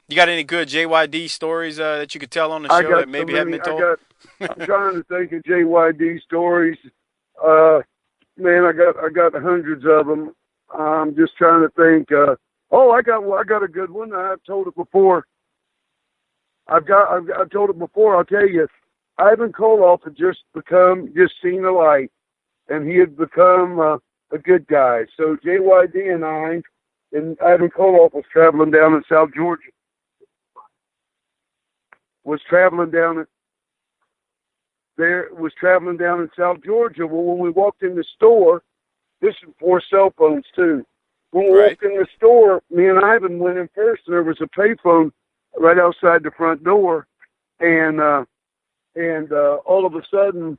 You got any good JYD stories that you could tell on the I show got that so maybe haven't many. been told? I'm trying to think of JYD stories. Uh, Man, I got hundreds of them. I'm just trying to think. Oh, I got a good one. I've told it before. I've told it before. I'll tell you. Ivan Koloff had just seen the light, and he had become a good guy. So JYD and I and Ivan Koloff was traveling down in South Georgia. Was traveling down traveling down in South Georgia. Well, when we walked in the store, this is before cell phones too. When we Right. walked in the store, me and Ivan went in first, and there was a payphone right outside the front door, and all of a sudden,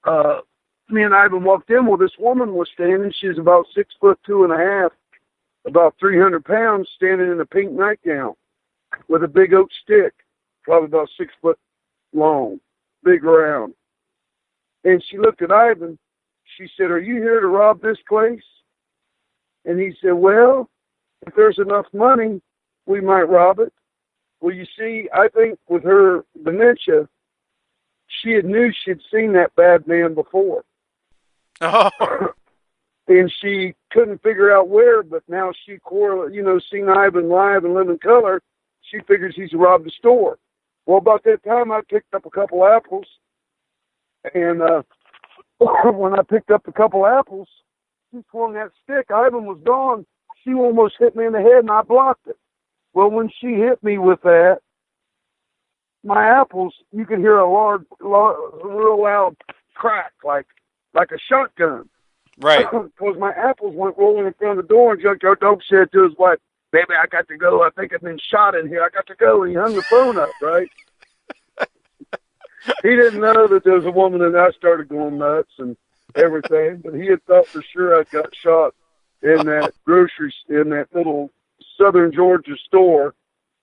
uh, me and Ivan walked in. Well, this woman was standing. She's about 6'2.5", about 300 pounds, standing in a pink nightgown with a big oak stick, probably about 6 foot long, big round. And she looked at Ivan. She said, "Are you here to rob this place?" And he said, "Well, if there's enough money, we might rob it." Well, you see, I think with her dementia, she had knew she'd seen that bad man before. Oh, And she couldn't figure out where, but now seen Ivan live and live in color, she figures he's robbed the store. Well, about that time, I picked up a couple apples, and when I picked up a couple apples, she swung that stick. Ivan was gone. She almost hit me in the head, and I blocked it. Well, when she hit me with that, my apples, you could hear real loud crack, like a shotgun. right. Because my apples went rolling in front of the door, and Junkyard Dog said to his wife, "Baby, I got to go. I think I've been shot in here. I got to go." And he hung the phone up, right? He didn't know that there was a woman, and I started going nuts and everything. But he had thought for sure I got shot in that little southern Georgia store.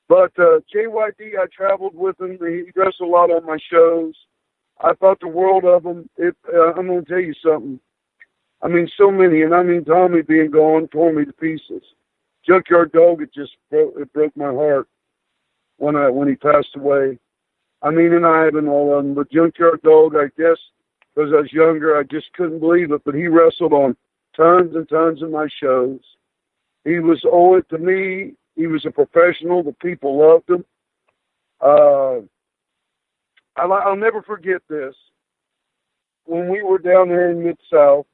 But JYD, I traveled with him. He dressed a lot on my shows. I thought the world of him. I'm going to tell you something. I mean, so many, and I mean, Tommy being gone tore me to pieces. Junkyard Dog, it broke my heart when he passed away. I mean, and I haven't all of them, but Junkyard Dog, I guess, because I was younger, I just couldn't believe it. But he wrestled on tons and tons of my shows. He was owed to me. He was a professional. The people loved him. Uh, I'll never forget this. When we were down there in Mid South,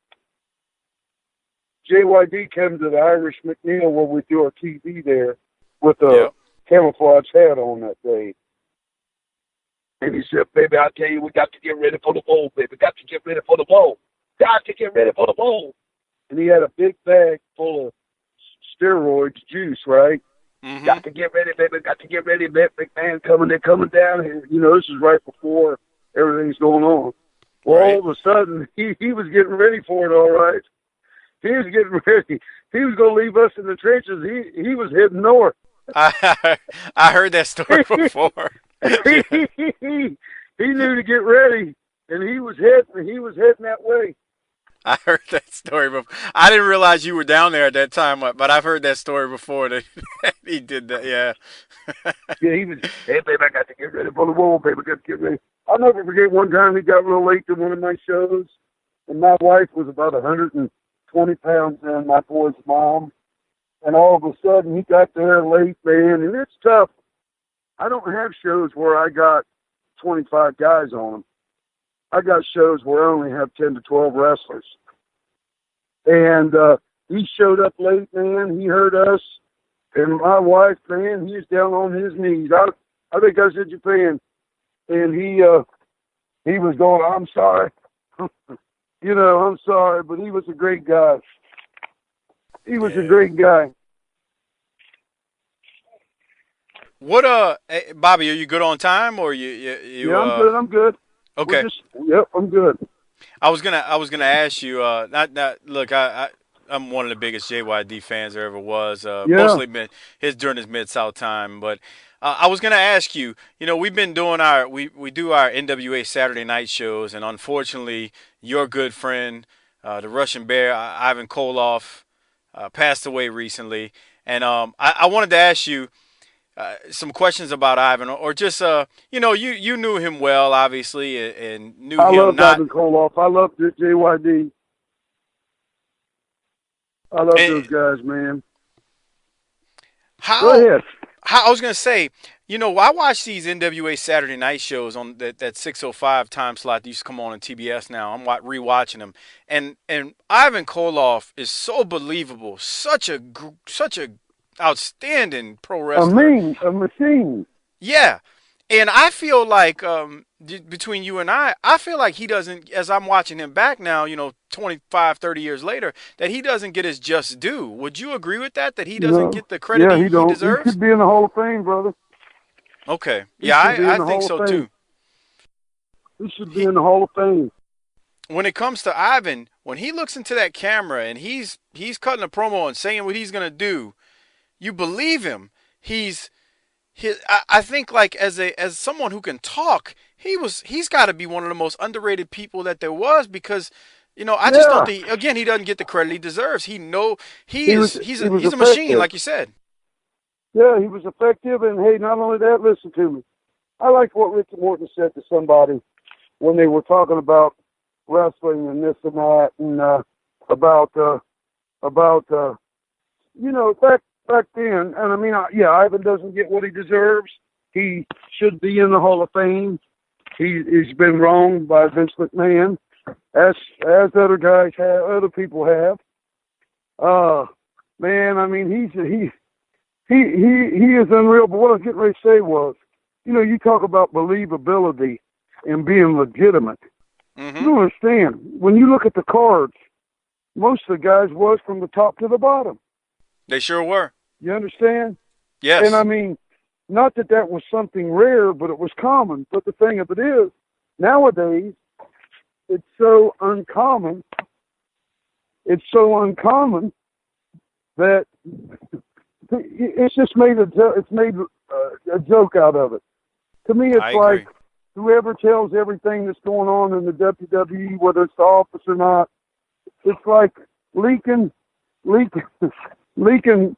JYD came to the Irish McNeil where we do our TV there with a Yep. camouflage hat on that day. And he said, "Baby, I tell you, we got to get ready for the bowl, baby. Got to get ready for the bowl. Got to get ready for the bowl." And he had a big bag full of steroids juice, right? Mm-hmm. Got to get ready, baby. Got to get ready, big man coming. They're coming down here. This is right before everything's going on. Well, all Right. of a sudden, he was getting ready for it, all right. He was getting ready. He was going to leave us in the trenches. He was heading north. I I heard that story before. Yeah, He knew to get ready, and he was heading that way. I heard that story before. I didn't realize you were down there at that time, but I've heard that story before that he did that. Yeah. Yeah, he was. "Hey, baby, I got to get ready for the war, baby. I got to get ready." I'll never forget one time he got real late to one of my shows, and my wife was about 120 pounds, and my boy's mom. And all of a sudden, he got there late, man, and it's tough. I don't have shows where I got 25 guys on them. I got shows where I only have 10 to 12 wrestlers. And he showed up late, man. He heard us. And my wife, man, he was down on his knees. I think I was in Japan. And he was going, "I'm sorry." "I'm sorry." But he was a great guy. He was a Yeah. great guy. What Bobby, are you good on time or you Yeah, I'm good. I'm good. We're okay. just, yep, I'm good. I was gonna ask you. Not look. I'm one of the biggest JYD fans there ever was. Yeah. Mostly been his during his Mid South time, but I was gonna ask you. We've been doing we do our NWA Saturday night shows, and unfortunately, your good friend, the Russian Bear, Ivan Koloff, passed away recently, and I wanted to ask you. some questions about Ivan, or just you knew him well, obviously, and knew I him loved not. Ivan Koloff. I loved JYD. I love And those guys, man. Go how ahead. I was gonna say, I watch these NWA Saturday night shows on that 6:05 time slot that used to come on TBS now. I'm rewatching them, and Ivan Koloff is so believable, such a outstanding pro wrestler. A machine. Yeah, and I feel like between you and I feel like he doesn't, as I'm watching him back now, 25, 30 years later, that he doesn't get his just due. Would you agree with that? That he doesn't No. get the credit Yeah, he, he he don't. He deserves? should be in the Hall of Fame, brother. Okay. He Yeah, should be in I the think Hall of so Fame. too. He should be He in the Hall of Fame. When it comes to Ivan, when he looks into that camera and he's cutting a promo and saying what he's gonna do, you believe him. I think like as someone who can talk, he's got to be one of the most underrated people that there was because I just don't Yeah, think again he doesn't get the credit he deserves. he was he was He's a machine effective. like you said. Yeah, he was effective, and hey, not only that, listen to me. I like what Ricky Morton said to somebody when they were talking about wrestling and this and that, and about about back then. And I mean, yeah, Ivan doesn't get what he deserves. He should be in the Hall of Fame. He's been wronged by Vince McMahon, as other people have. Man, I mean, he is unreal. But what I was getting ready to say was, you talk about believability and being legitimate. You Mm-hmm. don't understand. When you look at the cards, most of the guys was from the top to the bottom. They sure were. You understand? And I Yes. mean, not that that was something rare, but it was common. But the thing of it is, nowadays, it's so uncommon. It's so uncommon that it's just made a joke out of it. To me, I it's agree. like whoever tells everything that's going on in the WWE, whether it's the office or not, it's like leaking, leaking, leaking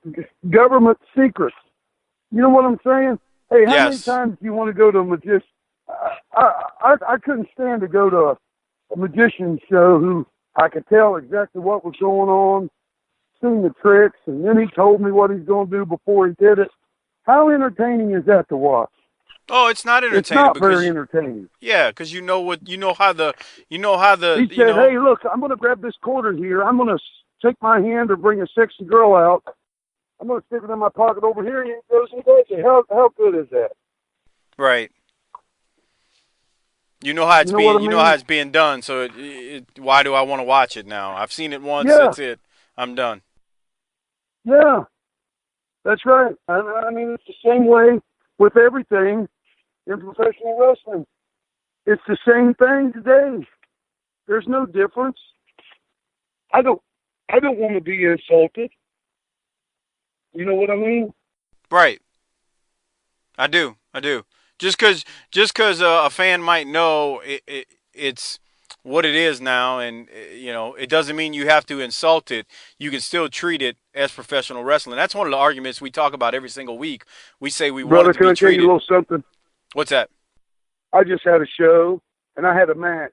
government secrets. You know what I'm saying? Hey, how many Yes. times do you want to go to a magician? I couldn't stand to go to a magician show who I could tell exactly what was going on, seen the tricks, and then he told me what he's going to do before he did it. How entertaining is that to watch? Oh, it's not It's entertaining not very because entertaining. yeah, because you know how the He said, hey, look, I'm going to grab this quarter here. I'm going to take my hand or bring a sexy girl out. I'm going to stick it in my pocket over here. And he goes and does it. How good is that? right. You know what I You know how mean? it's being done. So why do I want to watch it now? I've seen it once. Yeah, That's it. I'm done. yeah, that's right. I mean, it's the same way with everything in professional wrestling. It's the same thing today. There's no difference. I don't want to be insulted. You know what I mean? Right. I do. I do. Just cause a fan might know it's what it is now, and it doesn't mean you have to insult it. You can still treat it as professional wrestling. That's one of the arguments we talk about every single week. We say we want it Brother, to can be I tell you a treated. little something? What's that? I just had a show, and I had a match,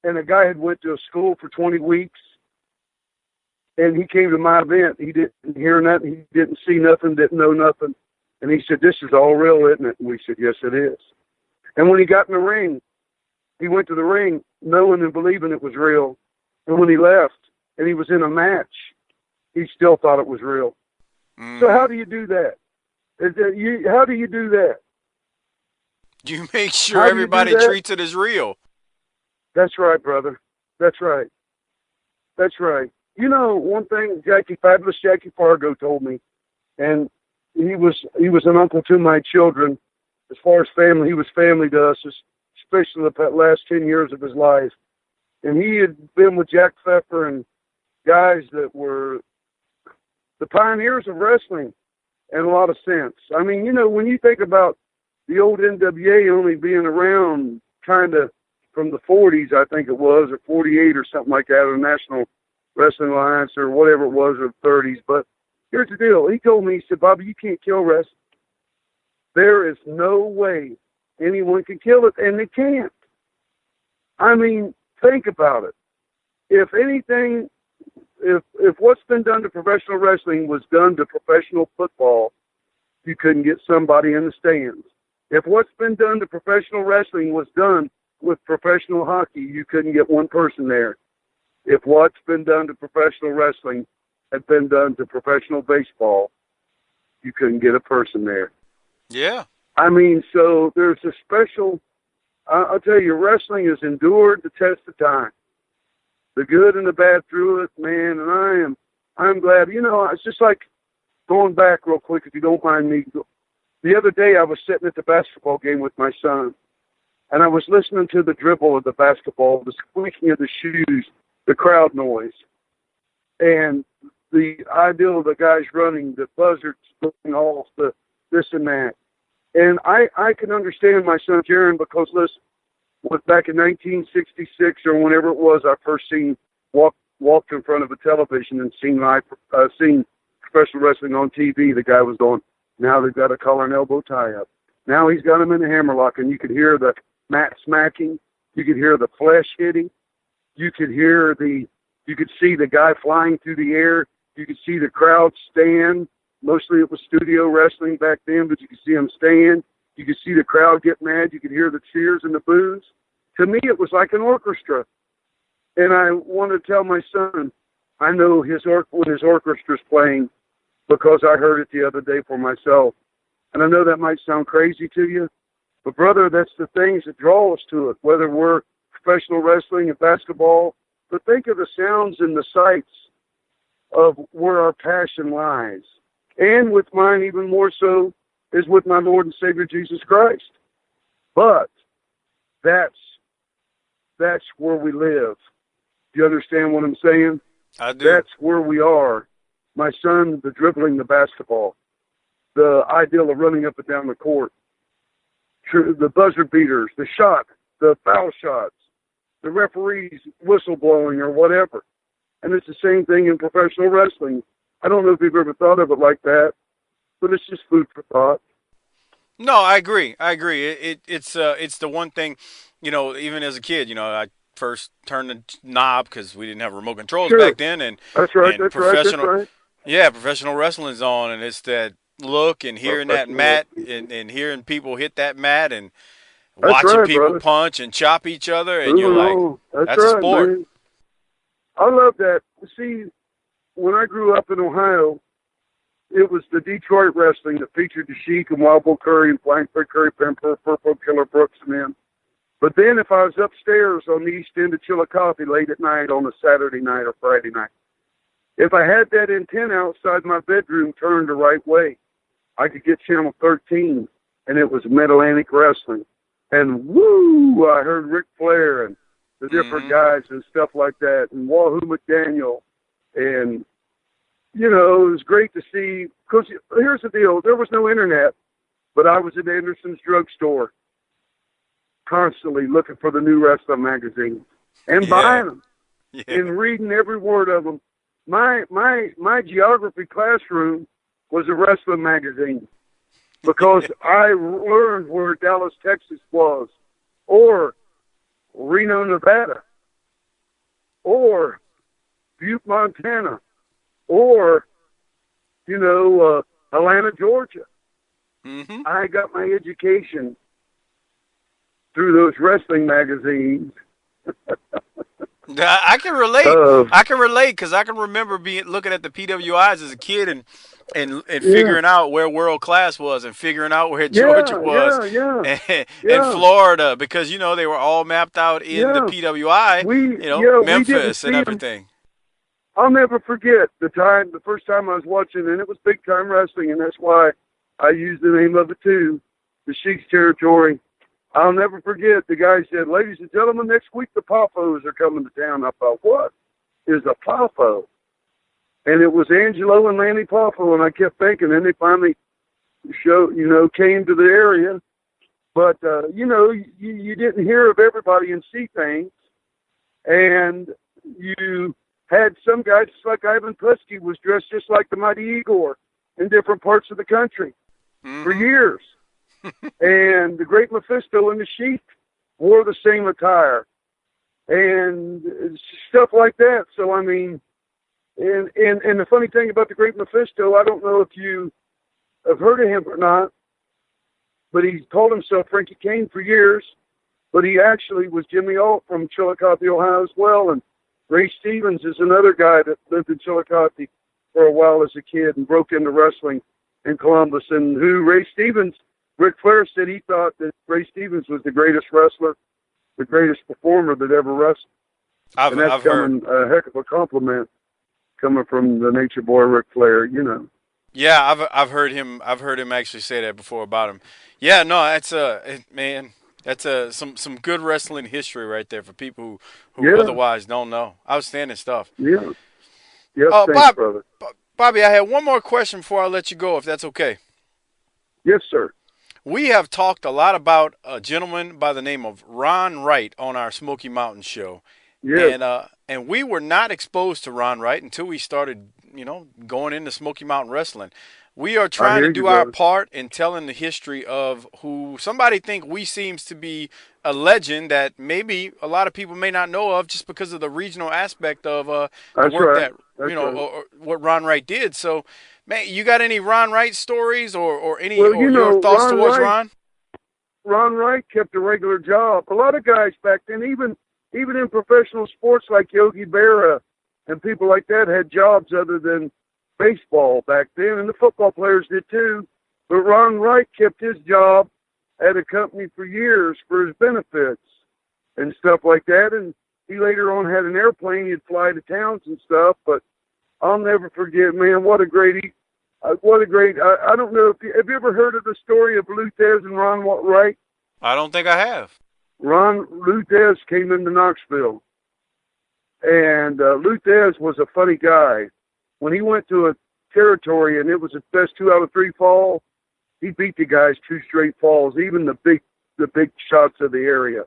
and a guy had went to a school for 20 weeks, and he came to my event. He didn't hear nothing. He didn't see nothing, didn't know nothing. And he said, this is all real, isn't it? And we said, yes, it is. And when he got in the ring, he went to the ring knowing and believing it was real. And when he left and he was in a match, he still thought it was real. So how Mm. do you do that? How do you do that? You make sure How do you do everybody that? treats it as real. That's right, brother. That's right. That's right. You know, one thing Fabulous Jackie Fargo told me, and he was an uncle to my children. As far as family, he was family to us, especially the last 10 years of his life. And he had been with Jack Pfeffer and guys that were the pioneers of wrestling in a lot of sense. I mean, when you think about the old NWA only being around kind of from the 40s, I think it was, or 48 or something like that, or National Wrestling Alliance or whatever it was, or 30s. But here's the deal. He told me, he said, Bobby, you can't kill wrestling. There is no way anyone can kill it, and they can't. I mean, think about it. If anything, if what's been done to professional wrestling was done to professional football, you couldn't get somebody in the stands. If what's been done to professional wrestling was done with professional hockey, you couldn't get one person there. If what's been done to professional wrestling had been done to professional baseball, you couldn't get a person there. Yeah. I mean, so there's a special, I'll tell you, wrestling has endured the test of time. The good and the bad through it, man, and I'm glad. You know, it's just like going back real quick, if you don't mind me. The other day I was sitting at the basketball game with my son, and I was listening to the dribble of the basketball, the squeaking of the shoes, the crowd noise, and the ideal of the guys running, the buzzards going off, the this and that. And I can understand my son Jaron, because listen, back in 1966 or whenever it was, I first walked in front of a television and seen professional wrestling on TV. The guy was going, now they've got a collar and elbow tie-up. Now he's got him in a hammerlock, and you could hear the mat smacking. You could hear the flesh hitting. You could see the guy flying through the air. You could see the crowd stand. Mostly it was studio wrestling back then, but you could see them stand. You could see the crowd get mad. You could hear the cheers and the boos. To me, it was like an orchestra. And I want to tell my son, I know when his orchestra's playing, because I heard it the other day for myself. And I know that might sound crazy to you, but brother, that's the things that draw us to it, whether we're professional wrestling and basketball. But think of the sounds and the sights of where our passion lies. And with mine, even more so, is with my Lord and Savior Jesus Christ. But that's where we live. Do you understand what I'm saying? I do. That's where we are. My son, the dribbling the basketball, the ideal of running up and down the court, the buzzer beaters, the shot, the foul shots, the referees whistle blowing or whatever. And it's the same thing in professional wrestling. I don't know if you've ever thought of it like that, but it's just food for thought. No, I agree. It's the one thing, even as a kid, I first turned the knob because we didn't have remote controls Sure. back then, and That's right. and That's right. That's professional, right. yeah, professional wrestling's on, and it's that look and hearing that mat and hearing people hit that mat and That's watching right, people brother. punch and chop each other, and you're like, That's that's a right, sport. man. I love that. See, when I grew up in Ohio, it was the Detroit wrestling that featured the Sheik and Wild Bull Curry and Flying Fred Curry, Purple Killer Brooks and them. But then if I was upstairs on the east end of Chillicothe late at night on a Saturday night or Friday night, if I had that antenna outside my bedroom turned the right way, I could get channel 13, and it was Mid-Atlantic Wrestling. And woo, I heard Ric Flair and the different guys and stuff like that, and Wahoo McDaniel. And, it was great to see, because here's the deal, there was no internet, but I was at Anderson's drugstore constantly looking for the new wrestling magazines and buying them and reading every word of them. My geography classroom was a wrestling magazine, because I learned where Dallas, Texas was, or Reno, Nevada, or Butte, Montana, or, Atlanta, Georgia. Mm-hmm. I got my education through those wrestling magazines. I can relate. I can relate because I can remember looking at the PWIs as a kid and figuring out where world class was and figuring out where Georgia was and Florida, because they were all mapped out in the PWI. Memphis and everything. I'll never forget the first time I was watching, and it was big time wrestling, and that's why I used the name of it too, the Sheik's Territory. I'll never forget, the guy said, "Ladies and gentlemen, next week the Poffos are coming to town." I thought, what is a Poffo? And it was Angelo and Lanny Poffo, and I kept thinking, and they finally came to the area. But, you didn't hear of everybody and see things. And you had some guys, just like Ivan Putski, was dressed just like the Mighty Igor in different parts of the country for years. And the Great Mephisto and the Sheik wore the same attire, and stuff like that. So I mean, and the funny thing about the Great Mephisto, I don't know if you have heard of him or not, but he called himself Frankie Kane for years, but he actually was Jimmy Alt from Chillicothe, Ohio as well. And Ray Stevens is another guy that lived in Chillicothe for a while as a kid and broke into wrestling in Columbus. And Ray Stevens, Ric Flair said he thought that Ray Stevens was the greatest wrestler, the greatest performer that ever wrestled. And that's I've heard. a heck of a compliment coming from the Nature Boy Ric Flair, you know. Yeah, I've heard him. I've heard him actually say that before about him. Yeah, no, that's man. That's some good wrestling history right there for people who Yeah, otherwise don't know. Outstanding stuff. yeah. Yes, thanks, Bob, brother. Bobby, I had one more question before I let you go, if that's okay. Yes, sir. We have talked a lot about a gentleman by the name of Ron Wright on our Smoky Mountain show, Yes, and we were not exposed to Ron Wright until we started, going into Smoky Mountain Wrestling. We are I trying to hear you, do our brother. part in telling the history of who somebody think we seems to be a legend that maybe a lot of people may not know of just because of the regional aspect of the That's work right. that That's right. or what Ron Wright did. So, man, you got any Ron Wright stories or any Well, or your thoughts Ron towards Wright, Ron? Ron Wright kept a regular job. A lot of guys back then, even in professional sports like Yogi Berra and people like that, had jobs other than baseball back then, and the football players did too. But Ron Wright kept his job at a company for years for his benefits and stuff like that. And he later on had an airplane. He'd fly to towns and stuff. But I'll never forget, man, what a great, I don't know if have you ever heard of the story of Luthez and Ron Wright? I don't think I have. Ron Luthez came into Knoxville, and Luthez was a funny guy. When he went to a territory and it was his best 2 out of 3 fall, he beat the guys 2 straight falls, even the big shots of the area.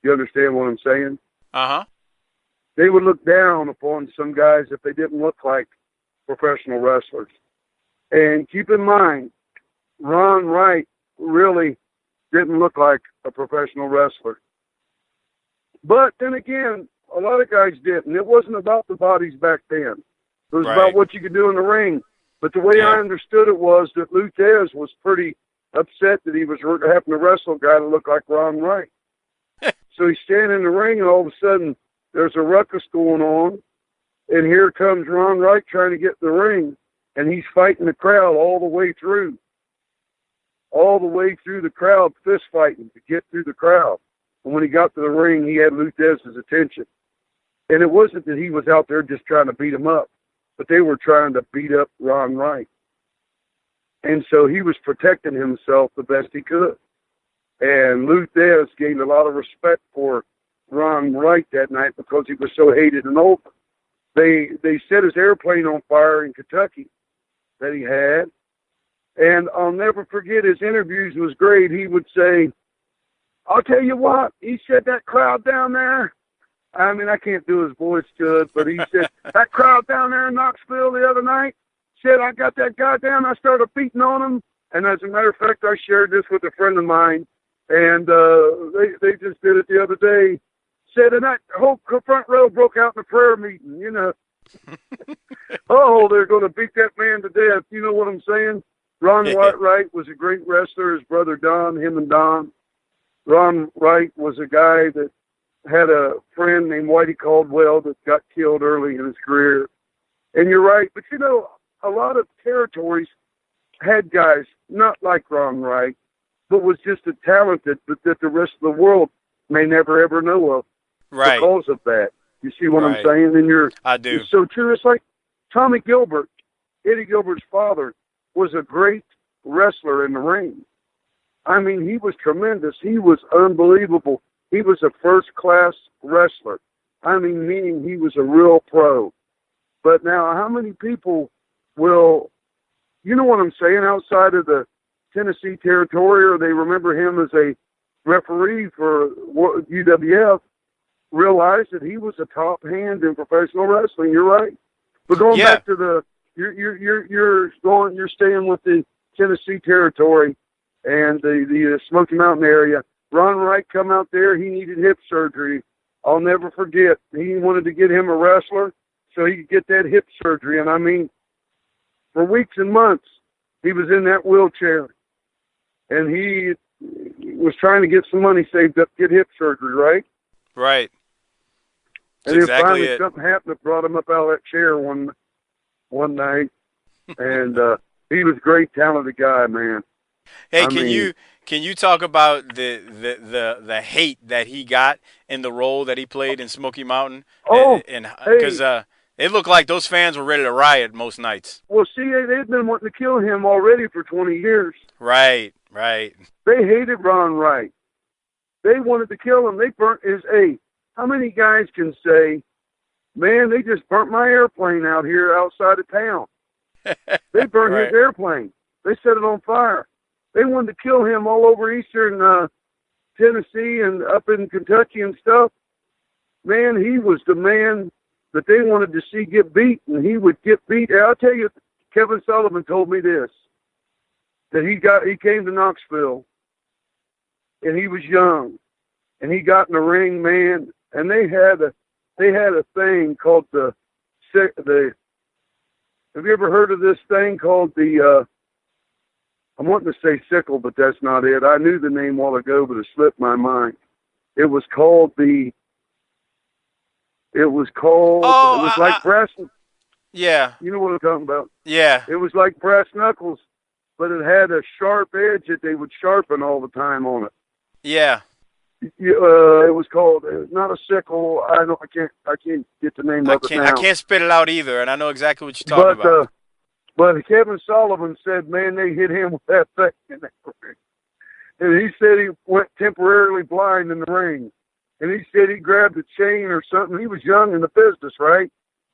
You understand what I'm saying? Uh-huh. They would look down upon some guys if they didn't look like professional wrestlers. And keep in mind, Ron Wright really didn't look like a professional wrestler. But then again, a lot of guys didn't. It wasn't about the bodies back then. It was about Right. what you could do in the ring. But the way I Yeah. understood it was that Luthez was pretty upset that he was having to wrestle a guy that looked like Ron Wright. So he's standing in the ring, and all of a sudden there's a ruckus going on, and here comes Ron Wright trying to get in the ring, and he's fighting the crowd all the way through the crowd, fist fighting to get through the crowd. And when he got to the ring, he had Lutez's attention. And it wasn't that he was out there just trying to beat him up, but they were trying to beat up Ron Wright. And so he was protecting himself the best he could. And Luthez gained a lot of respect for Ron Wright that night because he was so hated and open. They set his airplane on fire in Kentucky that he had. And I'll never forget his interviews was great. He would say, I'll tell you what, he said, that crowd down there, I mean, I can't do his voice good, but he said, that crowd down there in Knoxville the other night, said, I got that guy down, I started beating on him. And as a matter of fact, I shared this with a friend of mine, and they just did it the other day. Said, and that whole front row broke out in a prayer meeting, you know. Oh, they're going to beat that man to death. You know what I'm saying? Ron Wright was a great wrestler. His brother Don, him and Don. Ron Wright was a guy that had a friend named Whitey Caldwell that got killed early in his career. And you're right, but you know, a lot of territories had guys not like Ron Wright, but was just as talented, but that the rest of the world may never ever know of Right. because of that. You see what I'm Right. saying? And I do. it's so true. It's like Tommy Gilbert, Eddie Gilbert's father, was a great wrestler in the ring. I mean, he was tremendous. He was unbelievable. He was a first-class wrestler. I mean, meaning he was a real pro. But now, how many people will, you know what I'm saying, outside of the Tennessee territory, or they remember him as a referee for UWF, realize that he was a top hand in professional wrestling. You're right. But going Yeah. back to you're staying with the Tennessee territory. and the Smoky Mountain area. Ron Wright come out there. He needed hip surgery. I'll never forget. He wanted to get him a wrestler so he could get that hip surgery. And I mean, for weeks and months, he was in that wheelchair. And he was trying to get some money saved up to get hip surgery, right? Right. That's And then exactly finally it. something happened that brought him up out of that chair one night. And he was a great, talented guy, man. Hey, I mean, can you talk about the hate that he got in the role that he played in Smoky Mountain, oh, and hey, because it looked like those fans were ready to riot most nights. well, see, they'd been wanting to kill him already for 20 years. Right, right. They hated Ron Wright. They wanted to kill him. They burnt his A. How many guys can say, man, they just burnt my airplane out here outside of town? They burned Right. his airplane. They set it on fire. They wanted to kill him all over eastern Tennessee and up in Kentucky and stuff. Man, he was the man that they wanted to see get beat, and he would get beat. And I'll tell you, Kevin Sullivan told me this, that he came to Knoxville, and he was young, and he got in the ring, man, and they had a thing called the have you ever heard of this thing called the I'm wanting to say sickle, but that's not it. I knew the name a while ago, but it slipped my mind. It was called Oh, it was like brass. yeah, You know what I'm talking about? yeah, It was like brass knuckles, but it had a sharp edge that they would sharpen all the time on it. yeah. It was called. It was not a sickle. I can't get the name of it I now. can't spit it out either, and I know exactly what you're talking about. But Kevin Sullivan said, man, they hit him with that thing in that ring. And he said he went temporarily blind in the ring. And he said he grabbed a chain or something. He was young in the business, right?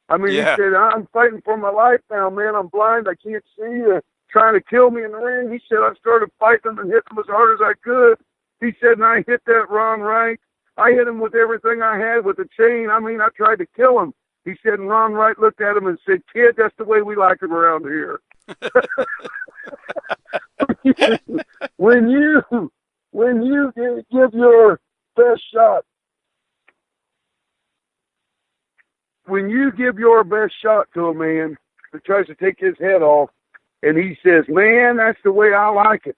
I mean, Yeah. he said, I'm fighting for my life now, man. I'm blind. I can't see. Trying to kill me in the ring. He said, I started fighting him and hitting him as hard as I could. He said, and I hit that Ron Wright. I hit him with everything I had with the chain. I mean, I tried to kill him. He said, and Ron Wright looked at him and said, kid, that's the way we like it around here. when you give your best shot, when you give your best shot to a man that tries to take his head off, and he says, man, that's the way I like it.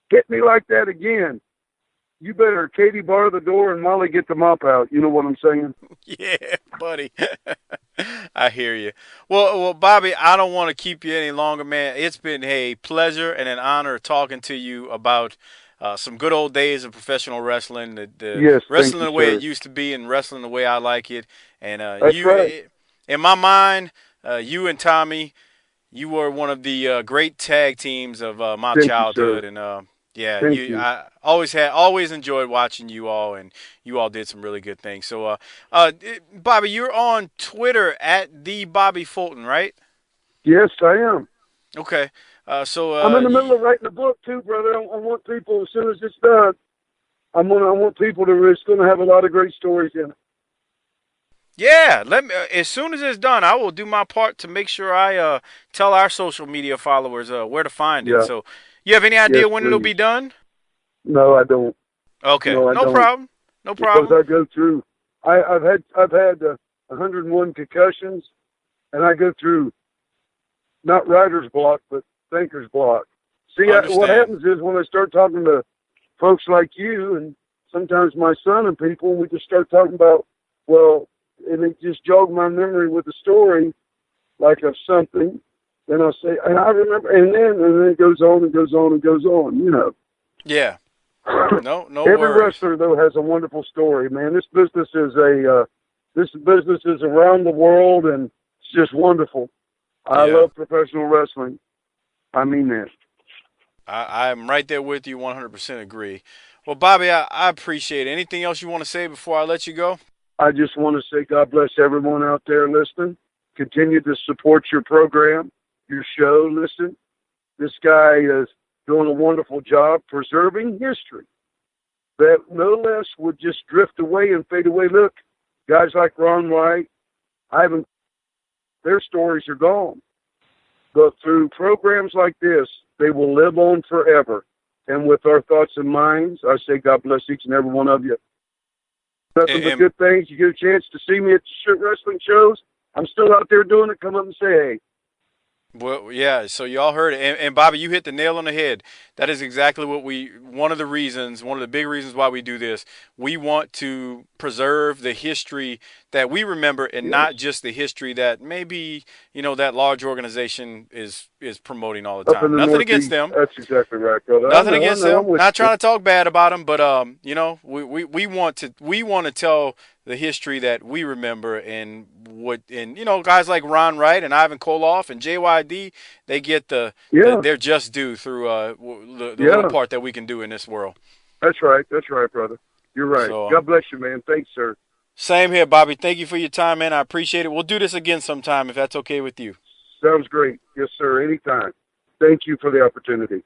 Hit me like that again. You better Katie bar the door and Molly get the mop out. You know what I'm saying? Yeah, buddy. I hear you. Well, Bobby, I don't want to keep you any longer, man. It's been a pleasure and an honor talking to you about some good old days of professional wrestling, the Yes, thank wrestling you, the way sir. it used to be and wrestling the way I like it. And That's right. in my mind, you and Tommy, you were one of the great tag teams of my Thank you, sir. childhood, and yeah, Thank you. I always enjoyed watching you all, and you all did some really good things. So, Bobby, you're on Twitter at the Bobby Fulton, right? Yes, I am. Okay. So I'm in the middle of writing a book too, brother. I want people, as soon as it's done, I want people to. It's going to have a lot of great stories in it. yeah, let me. As soon as it's done, I will do my part to make sure I tell our social media followers where to find it. Yeah. So, you have any Yes, idea when it'll please. be done? No, I don't. Okay, No, I no don't. problem. No Because problem. I go through. I've had 101 concussions, and I go through not writer's block, but thinker's block. See, what Understand. happens is when I start talking to folks like you, and sometimes my son and people, we just start talking about, well, and it just jogged my memory with a story, like of something. Then I'll say, and I remember, and then it goes on and goes on and goes on. You know. Yeah. No Every worries. wrestler though has a wonderful story, man. This business is around the world, and it's just wonderful. I Yeah. love professional wrestling. I mean that. I'm right there with you, 100% agree. Well, Bobby, I appreciate it. Anything else you want to say before I let you go? I just want to say God bless everyone out there listening. Continue to support your program, your show. Listen, this guy is doing a wonderful job preserving history that no less would just drift away and fade away. Look, guys like Ron Wright, their stories are gone. But through programs like this, they will live on forever. And with our thoughts and minds, I say God bless each and every one of you. Nothing but And, good things. You get a chance to see me at the wrestling shows. I'm still out there doing it. Come up and say hey. well, yeah, so y'all heard it. And Bobby, you hit the nail on the head. That is exactly what one of the reasons, one of the big reasons why we do this. We want to preserve the history that we remember and Yes. not just the history that maybe, that large organization is promoting all the Up in time. the Nothing against Northeast. them. That's exactly right, brother. I Nothing know, against I'm them. with Not you. trying to talk bad about them, but we want to tell the history that we remember, and guys like Ron Wright and Ivan Koloff and JYD, they get Yeah, their just due through the little yeah. part that we can do in this world. That's right. That's right, brother. You're right. So God bless you, man. Thanks, sir. same here, Bobby. Thank you for your time, man. I appreciate it. We'll do this again sometime if that's okay with you. Sounds great. Yes, sir. Anytime. Thank you for the opportunity.